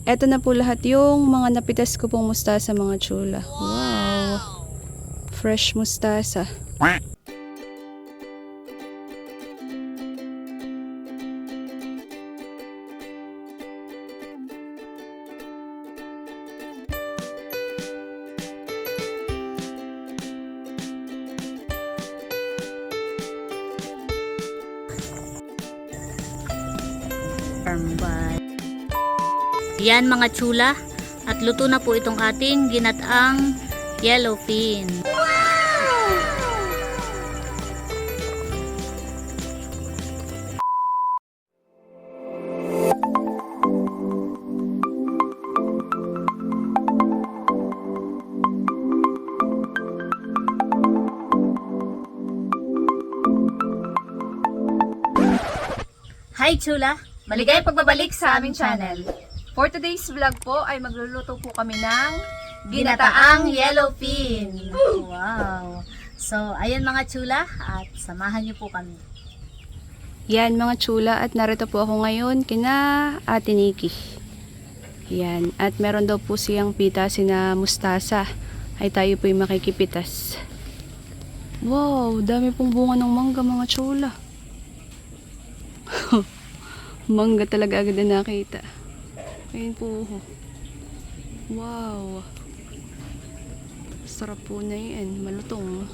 eto na po lahat yung mga napitas ko pong mustasa mga chula. Wow! Fresh mustasa. Yan mga chula, at luto na po itong ating ginataang yellowfin. Hi chula! Maligayang pagbabalik sa aming channel. For today's vlog po ay magluluto po kami ng Ginataang yellowfin. Wow! So, ayan mga chula, at samahan niyo po kami. Yan mga chula, at narito po ako ngayon kina Ate Nikki. Yan, at meron daw po siyang pitasin na mustasa. Ay tayo po yung makikipitas. Wow, dami pong bunga ng mangga mga chula. Mangga talaga agad na nakita. Ayun po. Wow. Sarap po na yan. Malutong.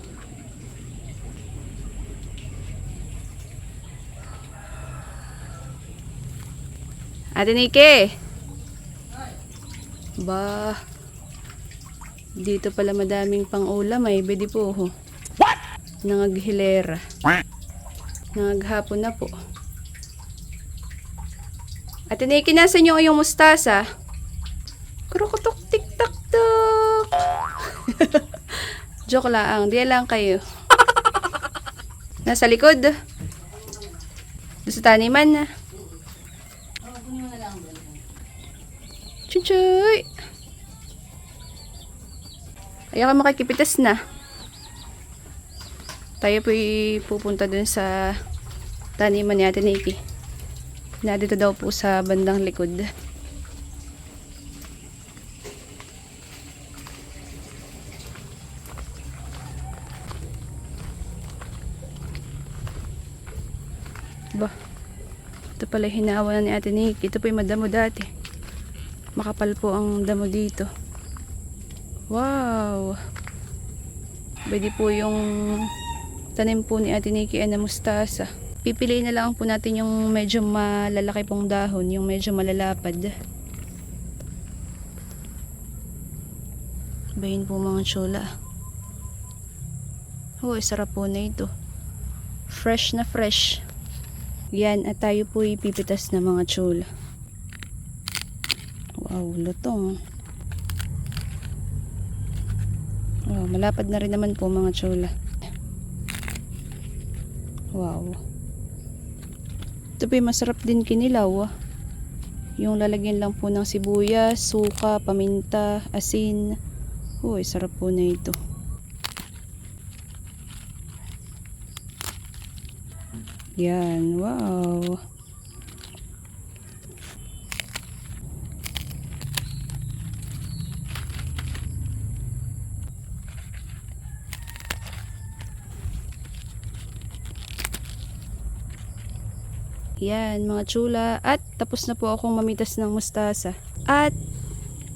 Ate Nike! Ba, dito pala madaming pang ulam. May bedi po. What? Nangaghilera. Nangaghapon na po. Ate Nikki, nasa inyo yung mustasa? Kurukutok, tik-tak-tok. Joke lang. Di lang kayo. Nasa likod. Doon sa taniman. Chuchoy. Ayaw ka makikipitas na. Tayo po pupunta dun sa taniman ni Ate Nikki. Na dito daw po sa bandang likod. Ba, ito pala hinawa na ni Ate Nikki. Ito po yung madamo dati. Makapal po ang damo dito. Wow! Pwede po yung tanim po ni Ate Nikki ay na mustasa. Pipiliin na lang po natin yung medyo malalaki pong dahon, yung medyo malalapad. Bayin po mga chula. Uy, sarap po na ito. Fresh na fresh. Yan, at tayo po ipipitas na mga chula. Wow, lutong. Wow, malapad na rin naman po mga chula. Wow. Ito po masarap din kinilaw. Yung lalagyan lang po ng sibuyas, suka, paminta, asin. Uy, sarap po na ito. Yan, wow. Yan mga chula, at tapos na po akong mamitas ng mustasa. At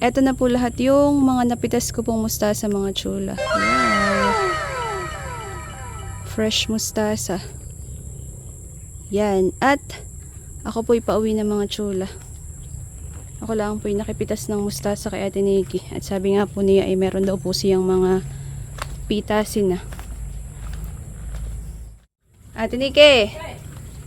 eto na po lahat yung mga napitas ko pong mustasa mga chula. Wow. Fresh mustasa. Yan, at ako po ipauwi na mga chula. Ako lang po yung nakipitas ng mustasa kay Ate Nikki. At sabi nga po niya ay meron daw po siyang mga pitasin na. Ate Nikki!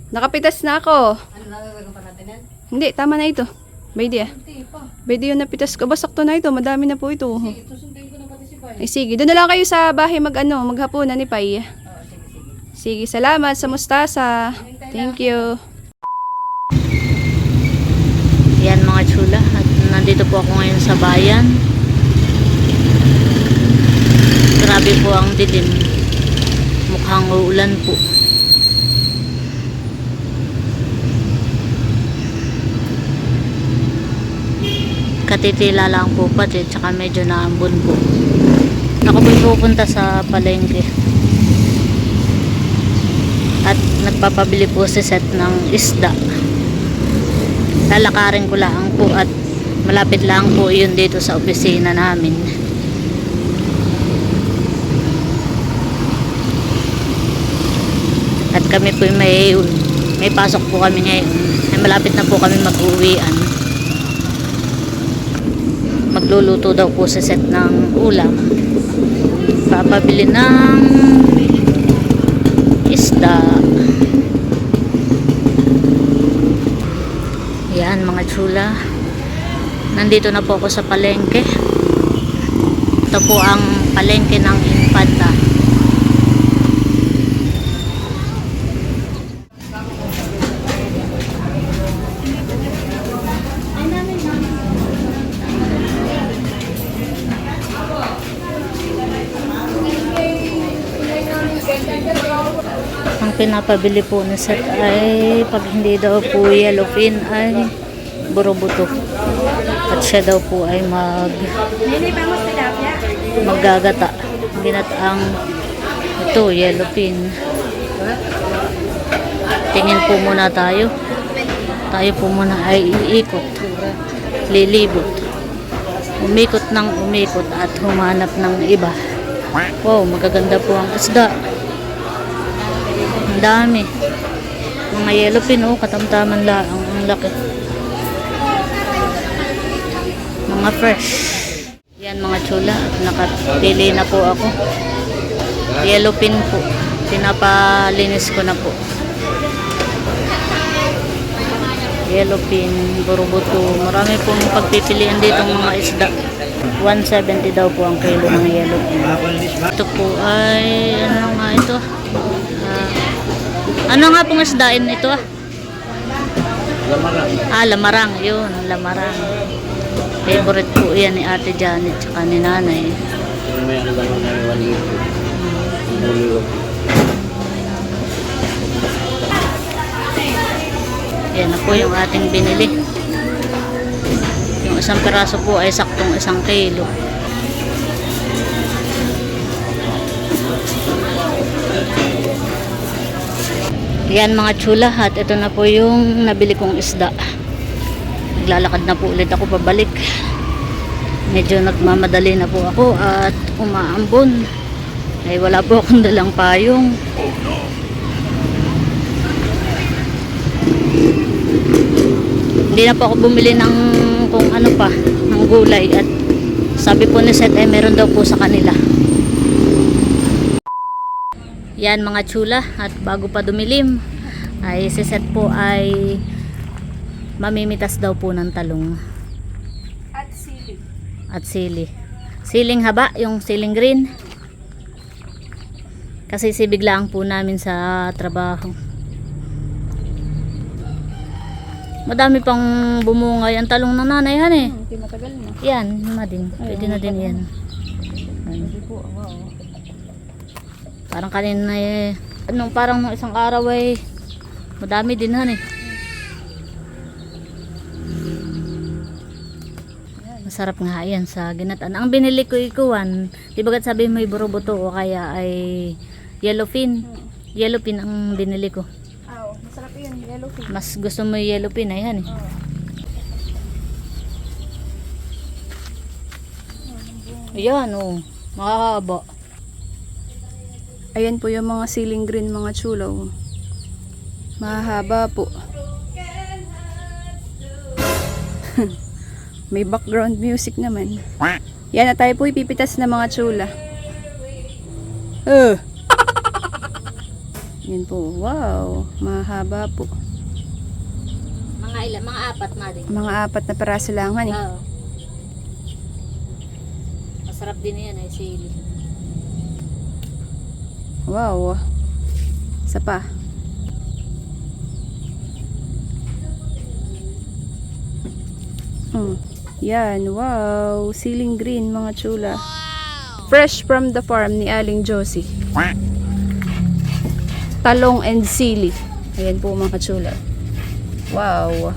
Nakapitas na ako. Ano nagagawin pa natin yan? Hindi, tama na ito. Baydi ah. Hindi pa. Baydi yung napitas ko. Basakto na ito. Madami na po ito. Sige, susunduin ko na pati si Pai. Ay sige, doon na lang kayo sa bahay maghapunan ni Pai. Sige, sige. Sige, salamat sa mustasa. Thank you. Yan mga chula, at nandito po ako ngayon sa bayan. Grabe po ang dilim. Mukhang uulan po. katitila lang po pati, tsaka medyo naambon po. Ako po pupunta sa palengke. At nagpapabili po si Seth ng isda. Lalakarin ko lang po at malapit lang po yun dito sa opisina namin. At kami po may pasok po kami ngayon. Ay malapit na po kami mag-uwian. Magluluto daw po si Seth ng ulam. Papabili ng isda. Yan mga chula. Nandito na po ako sa palengke. Ito po ang palengke ng Infanta. Ang pinapabili po ni Seth ay pag hindi daw po yellowfin ay burobuto. At siya daw po ay maggagata. Ginataang ito, yellowfin. Tingin po muna tayo. Tayo po muna ay iikot. Lilibot. Umikot ng umikot at humanap ng iba. Wow, magaganda po ang isda. Ang dami. Mga yellowfin, oh, katamtaman lang. Ang laki. Mga fresh. Yan mga chula. Nakapili na po ako. Yellowfin po. Pinapalinis ko na po. Yellowfin, burubuto. Marami pong pagpipilian dito mga isda. 170 daw po ang kilo ng yellowfin. Ito po ay ano nga ito? Ano nga pong isdain ito? Lamarang. Lamarang. Yun, lamarang. Favorite po yan ni Ate Janet tsaka ni Nanay. May ano lang ng 1 liter. Yan na po yung ating binili. Yung isang piraso po ay saktong 1 kilo. Yan mga chula, at ito na po yung nabili kong isda. Naglalakad na po ulit ako pabalik. Medyo nagmamadali na po ako at umaambon. Ay wala po akong dalang payong. Hindi na po ako bumili ng kung ano pa, ng gulay, at sabi po ni Seth ay meron daw po sa kanila. Yan mga chula, at bago pa dumilim ay si Seth po ay mamimitas daw po ng talong At sili. at sili. Siling haba, yung siling green. Kasi sibiglaan po namin sa trabaho. Madami pang bumungay ang talong ng nanay, han eh. Hindi matagal na. Yan, madin. Pwede na din yan. Hindi po, wow. Parang kanina eh, parang nung isang araw ay madami din han eh. Masarap nga yan sa ginataan. Ang binili ko ikuan, di bagat sabi may buroboto o kaya ay yellowfin. Yellowfin ang binili ko. Masarap yun, yellowfin. Mas gusto mo yung yellowfin ay han eh. Ayan oh, mahaba. Ayan po yung mga siling green mga chulaw. Mahaba po. May background music naman. Yan na tayo po ipipitas na mga chula. Yan po. Wow. Mahaba po. Mga ilan? Mga 4 na din. Mga 4 na peraso lang. Hani. Oo. Masarap din yan ay sili. Wow. Isa pa. Yan. Wow. Siling green mga chula. Fresh from the farm ni Aling Josie. Talong and sili. Ayan po mga chula. Wow.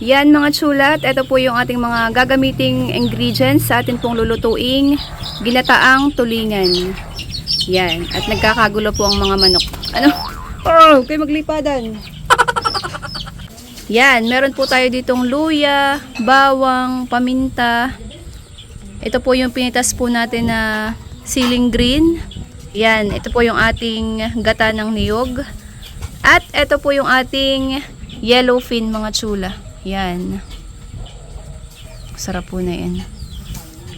Yan mga chulat, ito po yung ating mga gagamiting ingredients sa atin pong lulutuing ginataang tulingan. Yan, at nagkakagulo po ang mga manok. Ano? Oh, kayo maglipadan. Yan, meron po tayo ditong luya, bawang, paminta. Ito po yung pinitas po natin na siling green. Yan, ito po yung ating gata ng niyog. At ito po yung ating yellowfin mga chula. Yan. Sarap po na yan.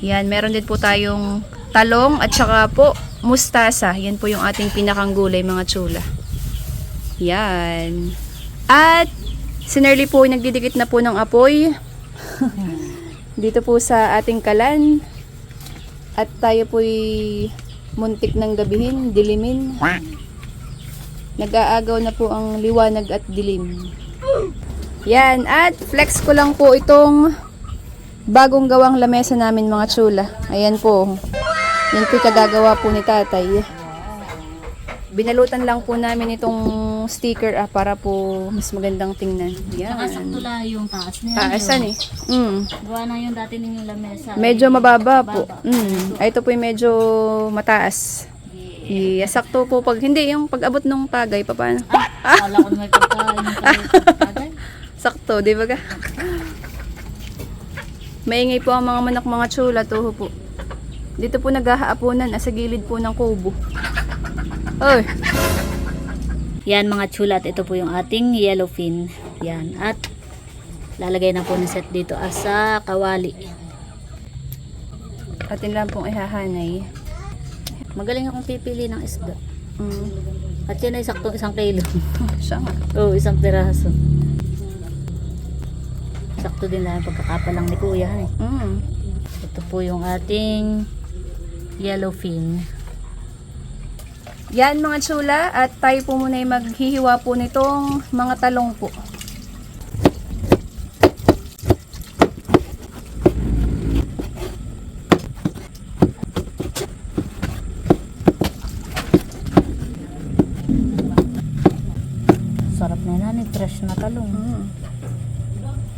Yan, meron din po tayong talong at saka po mustasa. Yan po yung ating pinakang gulay mga chula. Yan. At sinerly po nagdidikit na po ng apoy. Dito po sa ating kalan. At tayo po'y muntik ng gabihin, dilimin. Nag-aagaw na po ang liwanag at dilim. Yan, at flex ko lang po itong bagong gawang lamesa namin mga chula. Ayan po. Yan po kagagawa po ni tatay. Binalutan lang po namin itong sticker para po mas magandang tingnan. Yan. Nakasakto lang yung taas niya. Taasan eh. Gawa na yung dati ninyong lamesa. Medyo mababa po. Ito po yung medyo mataas. Yeah, sakto po pag hindi yung pag-abot ng tagay paano? Wala ko na may pagkain. Sakto, di ba ga? Maingay po ang mga manok mga chula toho po. Dito po naghahaaponan sa gilid po ng kubo. Oy. Yan mga chula, at ito po yung ating yellowfin. Yan, at lalagay na po ng set dito sa kawali. Atin lang pong ihahanay. Magaling akong pipili ng isda. At yan ay sakto 1 kilo. Siya nga. Oo, 1 piraso. Sakto din lang yung pagkakapalang ni kuya. Ito po yung ating yellowfin. Yan mga chula, at tayo po muna ay maghihiwa po nitong mga talong po. Sarap na yan, fresh na talong.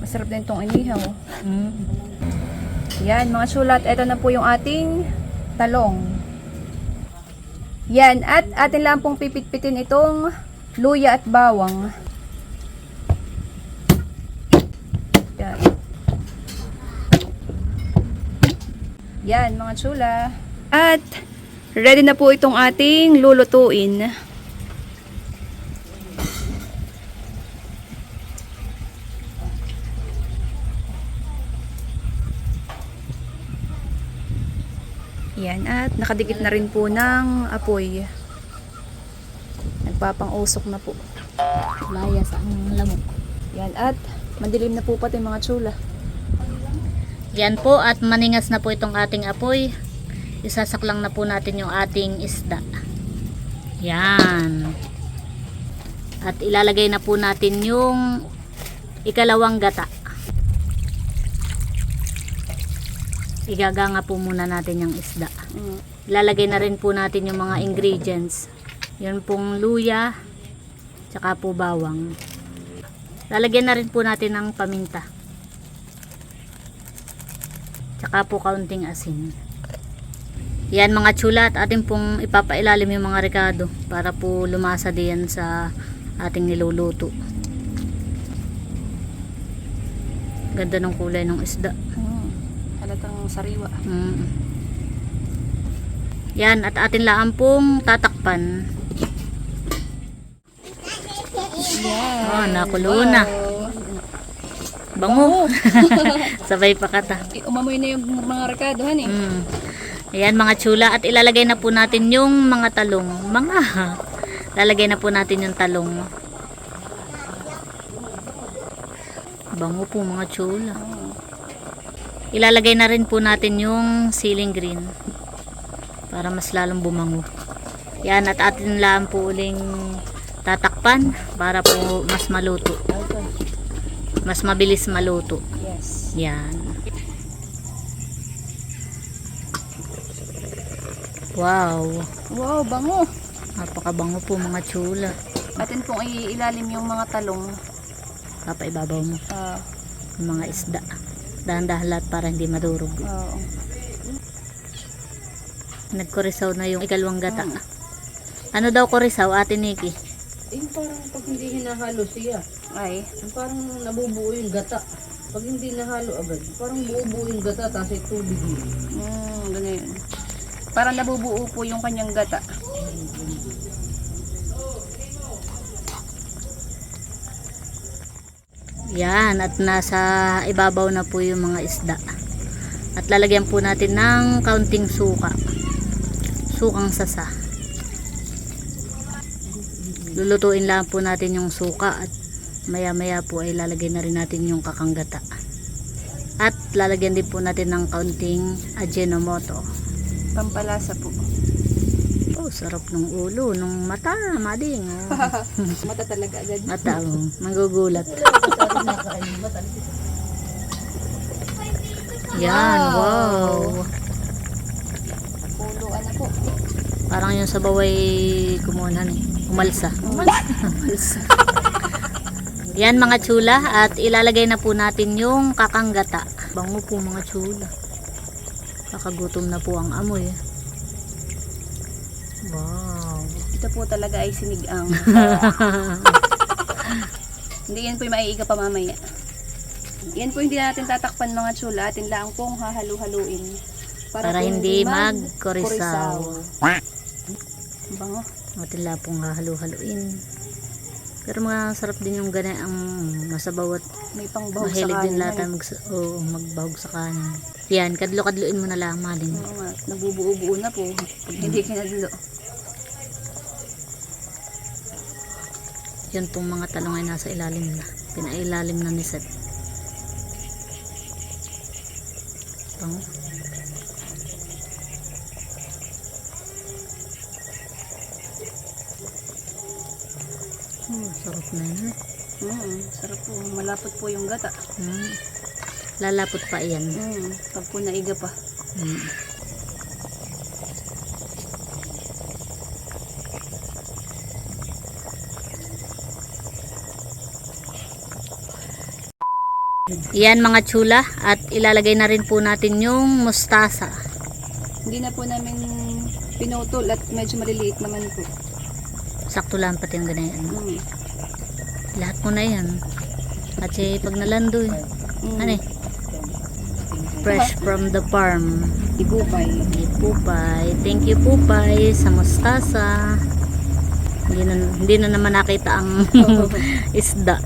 Masarap din itong inihaw. Yan mga chulat, ito na po yung ating talong. Yan, at atin lang pong pipit-pitin itong luya at bawang. Yan. Yan mga chula. At ready na po itong ating lulutuin. Yan, at nakadikit na rin po ng apoy. Nagpapang-usok na po. Laya sa ang lamok. Yan, at madilim na po pati mga chula. Yan po, at maningas na po itong ating apoy. Isasaklang na po natin yung ating isda. Yan. At ilalagay na po natin yung ikalawang gata. Igaganga po muna natin yung isda. Ilalagay na rin po natin yung mga ingredients. Yun pong luya, tsaka po bawang. Lalagyan na rin po natin ng paminta. Tsaka po kaunting asin. Yan mga chula, at atin pong ipapailalim yung mga rekado para po lumasa diyan sa ating niluluto. Ganda ng kulay ng isda. Halatang sariwa. Yan, at atin lang pong tatakpan. Yan. Oh, nakulo na. Bango. Sabay pa kata. Umamoy na yung mga rekado, han eh. Ayan mga chula, at ilalagay na po natin yung mga talong. Lalagay na po natin yung talong. Bango po mga chula. Ilalagay na rin po natin yung siling green para mas lalong bumango. Yan, at atin lang po uling tatakpan para po mas maluto. Mas mabilis maluto. Yes. Yan. Wow. Wow, bango. Napakabango po mga chula. Atin pong iilalim yung mga talong. Papaibabaw mo. yung mga isda. Dahan-dahan lahat para hindi madurog. Oo. Nagkurisaw na yung ikalawang gata. Ano daw kurisaw, Ate Nikki? Parang pag hindi hinahalo siya, Ay. parang nabubuo yung gata. Pag hindi nahalo agad, parang buo-buo yung gata, tapos ay tubig yun. Ganun. Parang nabubuo po yung kanyang gata. Yan, at nasa ibabaw na po yung mga isda. At lalagyan po natin ng kaunting suka. Sukang sasa. Lulutuin lang po natin yung suka at maya maya po ay lalagyan na rin natin yung kakanggata. At lalagyan din po natin ng kaunting Ajinomoto. Pampalasa po. Oh, sarap ng ulo, ng mata, mading. Oh. Mata talaga agad. Mata, oh, magugulat. Yan, wow. Pulo, ano po? Parang yung sabaw ay kumunan eh. Umalsa. Yan mga chula, at ilalagay na po natin yung kakanggata. Bango po mga chula. Nakagutom na po ang amoy. Wow. Ito po talaga ay sinigang. Hindi yan po yung maiiga pa mamaya. Yan po hindi natin tatakpan mga chula. Atin lang pong hahalu-haluin. Para po hindi magkurisaw. Bango. Atin lang pong hahalu-haluin. Pero mga sarap din yung gana ang masabaw at May pangbahog sa mahilig din kanin. lahat ang magbahog sa kanin. Yan, kadlo-kadluin mo na lang malin. Oo nga, nabubuo-buo na po. Pag hindi kinadlo. Yan pong mga talong ay nasa ilalim na. Pinailalim na ni Seth. Bango. Sarap na yun. Sarap po. Malapot po yung gata. Lalapot pa yan. Pag po naiga pa. Yan mga chula, at ilalagay na rin po natin yung mustasa. Hindi na po namin pinutol at medyo maliliit naman po. Sakto lang pati yung ganyan. Lahat mo na yan. At pag nalando ano eh, fresh from the farm. Igupay. Pupay. Thank you Pupay sa mustasa. Hindi na naman nakita ang isda.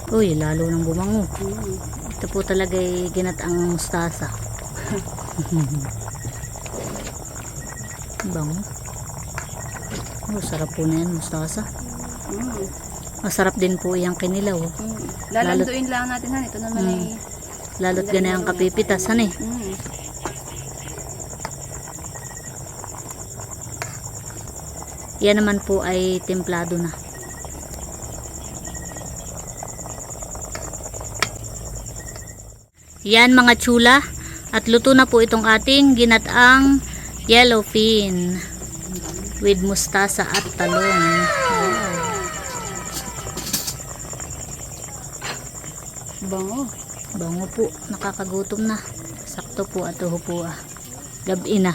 Uy, lalo nang bumango. Ito po talaga ay ginataang mustasa. Bango. Oh, sarap po na yan, mustasa. Masarap din po yung kinilaw. Lalanduin lang natin han. Ito naman ay Lalo't ganyan ang kapipitasan eh. Yan naman po ay templado na. Yan mga chula, at luto na po itong ating ginataang yellowfin with mustasa at talong. bango. Bango po, nakakagutom na. Sakto po at uho po gabi na.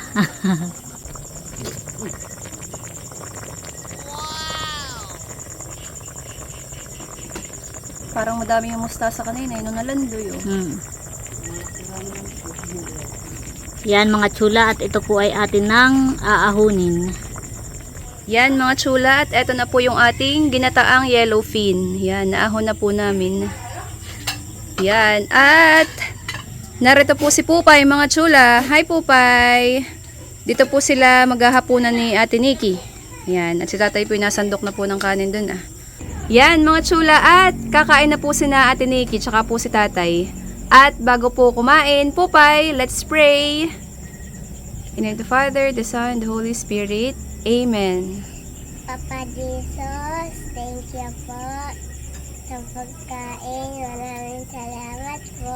Parang madami yung mustasa kanina. Yun nalandoy. Yan mga chula, at ito po ay atin ng aahunin. Yan mga chula, at eto na po yung ating ginataang yellowfin. Yan, naahon na po namin. Yan, at narito po si Pupay mga chula. Hi Pupay! Dito po sila maghahapunan ni Ate Nikki. Yan, at si tatay po nasandok na po ng kanin dun Yan mga chula, at kakain na po sina Ate Nikki tsaka po si tatay. At bago po kumain, Pupay, let's pray. In the name of the Father, the Son, the Holy Spirit. Amen. Papa Jesus, thank you po sa pagkain. Maraming salamat po.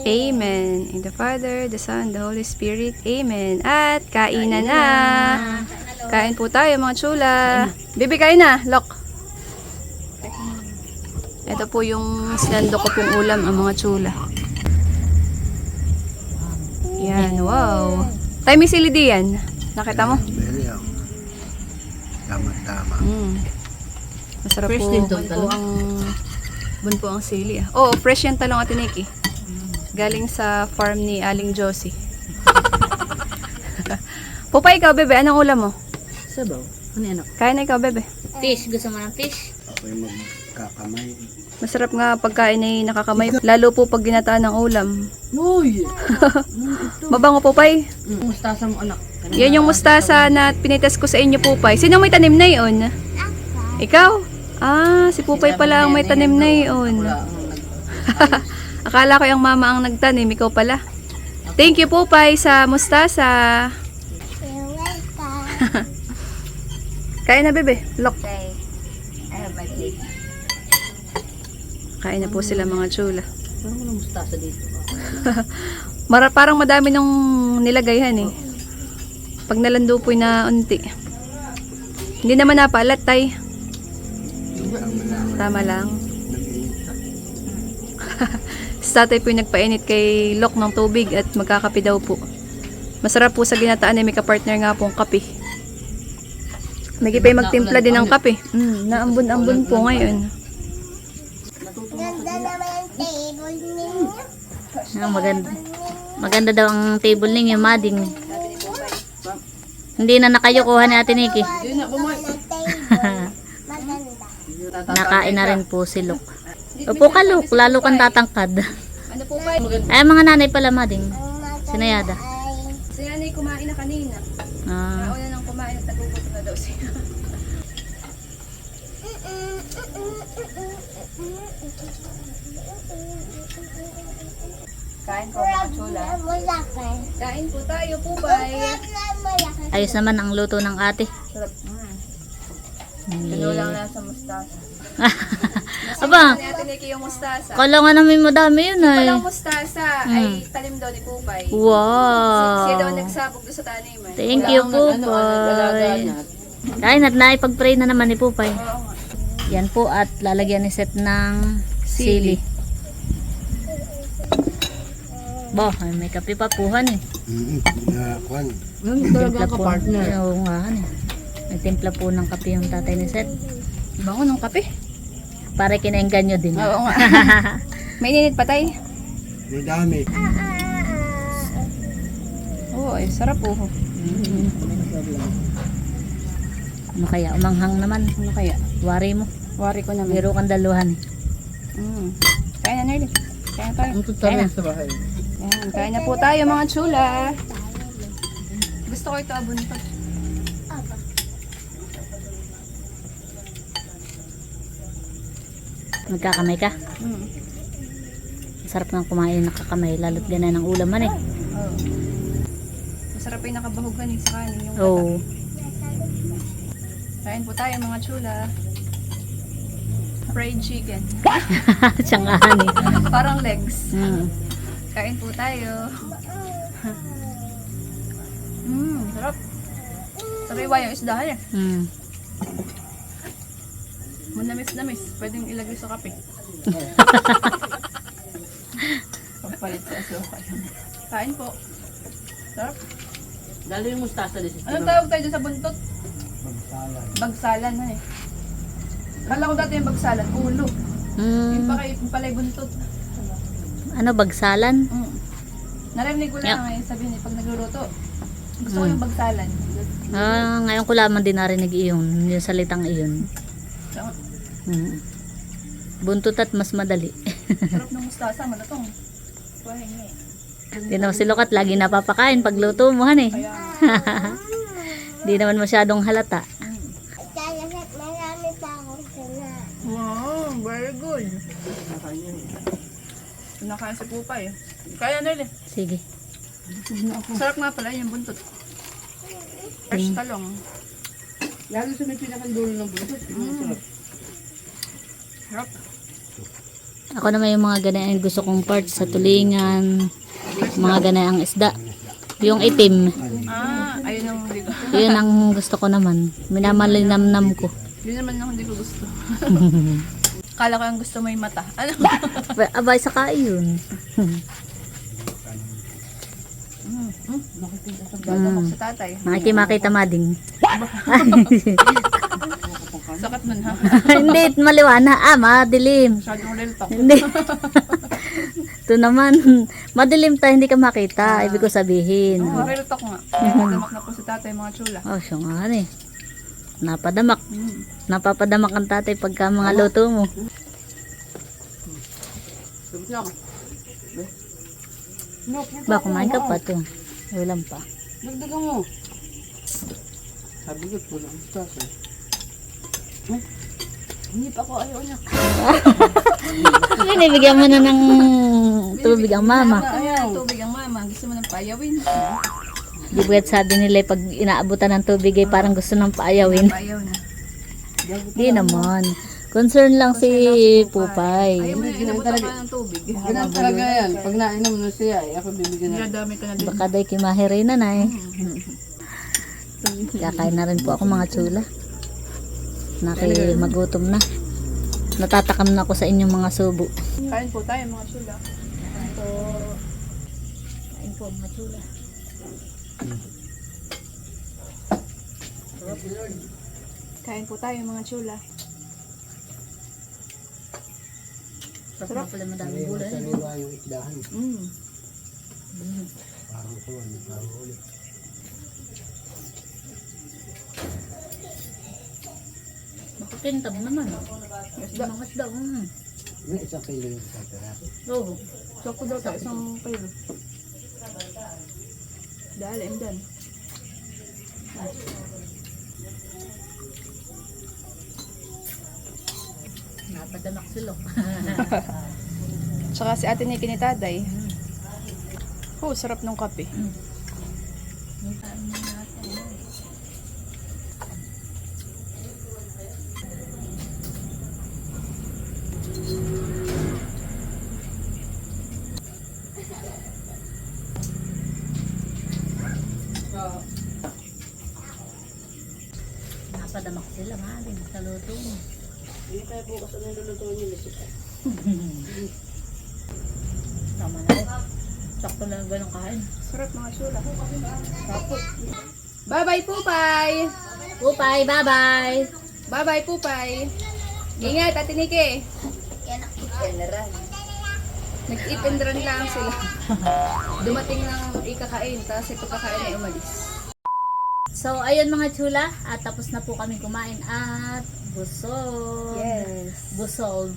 Amen. In the Father, the Son, the Holy Spirit. Amen. At kainan na. Kain po tayo mga chula. Bibi, kain na. Lock. Ito po yung sinando ko pong ulam, ang mga tsula. Yan, wow. Tayo may sili diyan. Nakita mo? Very oh. Tama-tama. Masarap Fresh po. din to, Bun po ang sili. Oo, fresh yan talong, Ate Nikki. Galing sa farm ni Aling Josie. Pupay, ikaw, bebe. Anong ulam mo? Sabaw. Ano yan? Kain na ikaw, bebe. Fish, gusto mo ng fish? Ako yung magkakamay. Masarap nga pagkain ay nakakamay. Lalo po pag ginataan ng ulam. Uy! Mabango, Pupay. Mustasa mo anak. Yan yung mustasa na pinitas ko sa inyo, Pupay. Sino may tanim na yun? Ikaw? Ah, si Pupay pala ang may tanim na yun. Wala ang Akala ko yung mama ang nagtanim, ikaw pala. Thank you, Pupay, sa mustasa. You're welcome. Kain na, bebe. Look. Okay. I have my plate. Kain na po sila mga chula. Parang walang mustasa dito. Parang madami nung nilagayhan eh. Pag nalando po na unti. Hindi naman napalat, tay. Tama lang. Sa tatay po yung nagpainit kay Lok ng tubig at magkakape daw po. Masarap po sa ginataan ay may kapartner nga pong kape. May kipay magtimpla din ng kape. Naambun-ambun po ngayon. Ganda naman ang table ninyo. Maganda. Maganda daw ang table ninyo, mading. Hindi na nakayukuhan ni Ate Nikki. Ang table. Maganda. Nakain na rin po si Luke. Upo ka, Luke. Lalo kang tatangkad. Ano po ba? Ay, mga nanay pala, mading. Ang maganda Sinayada. ay Si nanay kumain na kanina. Ah, Nauna nang kumain at nagugutom na daw siya. Kain po mga chula. malaki. Kain po tayo, Pupay. Malaki. ayos naman ang luto ng ate. Sarap. Kinulang lang sa mustasa. Aba, Ni Ate Nikki yung mustasa. kala nga namin madami yun ay. Palang mustasa ay talim daw ni Pupay. Siya daw Wow. nagsabog doon sa taniman. Thank you, Pupay. Kain at naipag-pray na naman ni Pupay. Oo nga. Yan po at lalagyan ni Seth ng sili. Bah, may kape pa puhan eh. Kwan. Ano talaga ka partner? Oo nga. Ano. May timpla po ng kape yung tatay ni Seth. Bango ng kape. Para kinainggan nyo din. Oo nga. May ninit pa tayo. May dami. Oo, ay sarap po. Ano kaya? Umanghang naman. Ano kaya? Wari mo. Wari ko naman. Biro kang daluhan eh. Kain na, Nerly. Kain na tayo. Ang tutalin sa bahay. Ayan, kain na po tayo mga chula. Gusto ko ito abuntot. Magkakamay ka. Masarap nga kumain nakakamay. Lalo't ganyan ang ulam man eh. Oo. Masarap yung nakabahugan sa kanin. Yung Oo. Kain po tayo mga chula. Fried chicken. Tsangahan eh. Parang legs. Mm. Kain po tayo. Sarap. Sariwa yung isdahan eh. Mm. Manamis-namis. Pwedeng ilagay sa kape. Pagpalit sa asukal. Kain po. Sarap. Lalo yung mustasa dito. Anong tawag tayo dyan sa buntot? Bagsalan na eh. Kala ko dati yung bagsalan, ulo. Yung pala yung buntot. Ano, bagsalan? Narinig ko lang ngayon sabihin niya pag nagluluto. Gusto ko yung bagsalan. Ngayon ko lamang din narinig iyon. Yung salitang iyon. Mm. Buntot at mas madali. Sarap ng mustasa, malatong. Buhay niya eh. Di naman si Lukat lagi napapakain pag luto mo han eh. Kaya, Di naman masyadong halata. Talagat marami pa akong kinain. wow, very good. Kinakain si Pupay eh. Kaya na rin. Sige. Sarap nga pala yung buntot. Fresh talong. Lalo sa may pinakandulo ng buntot. Sarap. Ako naman yung mga ganayang gusto kong parts sa tulingan. Mga ganayang isda. Yung itim. Ayun ang hindi ko. Yun ang gusto ko naman. Minamalinamnam ko. Yun naman ang hindi ko gusto. Kala ko yung gusto mo yung mata. Ano? Abay, saka yun. Dadamok sa tatay. Nakikimakita mading. Sakat nun ha. Hindi, maliwanag. Madilim. Masyadong real talk. Hindi. Ito naman, madilim tayo, hindi ka makita. Ibig ko sabihin. Oo, real talk nga. Dadamok na po sa tatay mga chula. Oh, siya nga eh. Napadamak. Napapadamak ang tatay pagka mga luto mo. Sabi na ako. Ba, kumain ka pa to. Ulam pa. Dagdagan mo. Sabi ko, pulang mustasa. Hindi pa ako ayaw niya. Binibigyan mo na ng tubig ang mama. Ayaw. Tubig ang mama. Gusto mo ng payawin. Di ba sabi nila pag inaabutan ng tubig ay parang gusto ng paayawin. Payaw na. Di naman. Concern lang si Pupay. Ayaw mo na inabutan ka ng tubig. Ganun talaga yan. Pag nainom na siya, ako bibigyan na. Dinadami ka na din. Baka day kimahiri na na eh. Kakain na rin po ako mga chula. Magutom na. Natatakam na ako sa inyong mga subo. Kain po tayo mga chula. Kain po mga chula. Kain po tayo mga chula. Sarap pala madaming gulay. Sariwa yung isdahan. Parang kuwan, parang ulit. Makukintab naman. Mga isda. May 1 kilo yung satara. Oo. Sako daw tayo isang kilo. Dali, dan. Napadamak sila. Tsaka si ate ni kinitaday. Oh, sarap ng kape. Napadamak sila maling sa luto mo. Hindi kaya bukas ang nilulutuin niyo. Tama na rin. Sakto lang ba ng kain? Sarap mga chula. Bye-bye Pupay! Pupay, bye-bye! Bye-bye Pupay! Ingat, ate Niki! Nag-eat and run lang sila. Dumating ng ikakain, tapos ito kakain ay umalis. So, ayun mga chula, at tapos na po kami kumain at busog. Yes. Busog.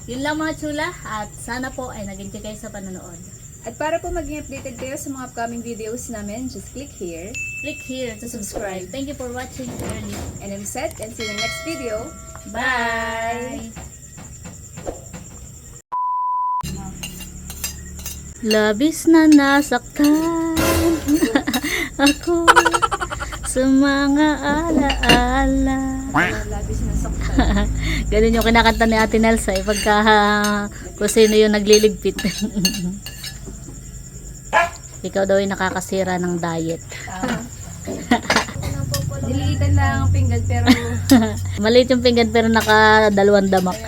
Yun lang mga chula, at sana po ay nag-enjoy kayo sa panonood. At para po maging updated kayo sa mga upcoming videos namin, just click here. Click here to subscribe. Thank you for watching early. And I'm set and see you in the next video. Bye! Labis na nasaktan ako sa mga alaala. Labis na saktan. Ganun yung kinakanta ni Ate Nelsa pagka kung sino yung nagliligpit. Ikaw daw yung nakakasira ng diet. Niliitan lang ang pinggan pero Maliit yung pinggan pero naka 2 damak.